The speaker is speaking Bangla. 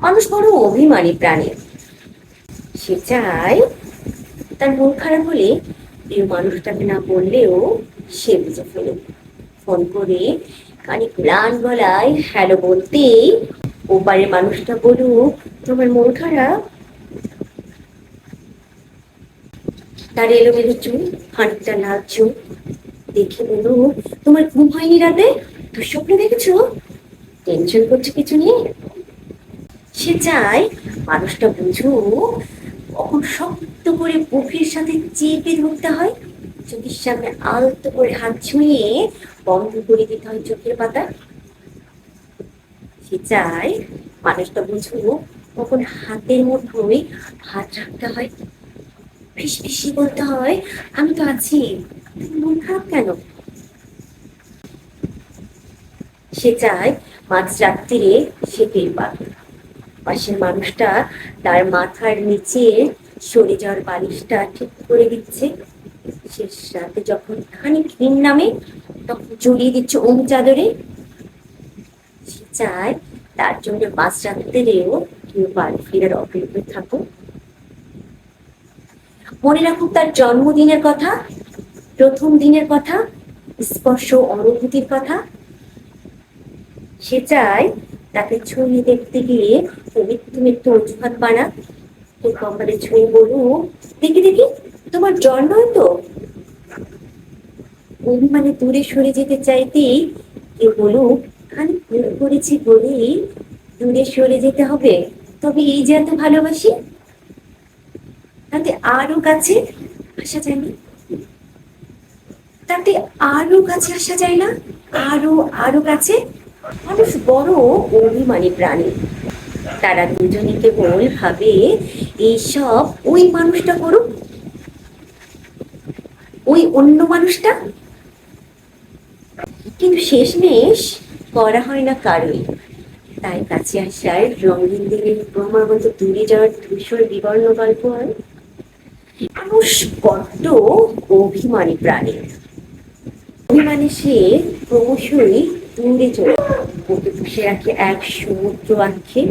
মানুষ বড় অভিমানী প্রাণী। সে চায় তার মন খারাপ হলে প্রিয় মানুষটাকে না বললেও সে বুঝে ফেলে। ফোন করে কানে ম্লান গলায় হ্যালো বলতেই ওপারে মানুষটা বলুক তোমার মন খারাপ। তার এলোমেলো চুল, খানিকটা লাল চোখ দেখে বলুক তোমার ঘুম হয়নি রাতে, দুঃস্বপ্ন দেখেছো, টেনশন করছো কিছু নিয়ে। সে চায় মানুষটা বুঝুক কখন শক্ত করে বুকের সাথে চেপে ধরতে হয়, চোখের সামনে আলতো করে হাত ছুঁয়ে বন্ধ করে দিতে হয় চোখের পাতা। সে চায় মানুষটা বুঝুক কখন হাতের মুঠোয় হাত রাখতে হয়, ফিসফিসি বলতে হয় আমি তো আছি, তুমি মন খারাপ কেন। সে চায় মাঝ রাত্রিরে সে টের পাবে পাশের মানুষটা তার মাথার নিচে সরে যাওয়ার বালিশটা ঠিক করে দিচ্ছে। শেষ রাতে যখন খানিক ঘিন নামে তখন জড়িয়ে দিচ্ছে চাদরে। সে চায় তার জন্য মাঝ রাত্রেও কেউ বাড়ি ফেরার অপেক্ষায় থাকুক, মনে রাখুক তার জন্মদিনের কথা, প্রথম দিনের কথা, স্পর্শ অনুভূতির কথা। সে চায় তাকে ছুঁয়ে দেখতে গিয়ে মৃত্যু মৃত্যু অজুহাত বানা, তোর কপালে ছুঁয়ে বলুক দেখি দেখি তোমার জ্বর নয় তো। অভিমানে দূরে সরে যেতে চাইতেই কেউ বলুক খালি ভুল করেছি বলেই দূরে সরে যেতে হবে, তবে এই যে এত ভালোবাসি তাতে আরো কাছে আসা যায় না, তাতে আরো কাছে আসা যায় না, আরো আরো কাছে। মানুষ বড় অভিমানী প্রাণী। তারা দুজনে কেবল ভাবে এইসব ওই মানুষটা করুক, ওই অন্য মানুষটা, কিন্তু শেষমেশ করা হয় না কারোই। তাই কাছে আসার রঙিন দিনের ক্রমাগত দূরে যাওয়ার ধূসর বিবর্ণ গল্প হয়। মানুষ বড্ড অভিমানী প্রাণী। অভিমানে সে ক্রমশই দূরে চলে বুকে পুষে রাখে এক সমুদ্র আক্ষেপ।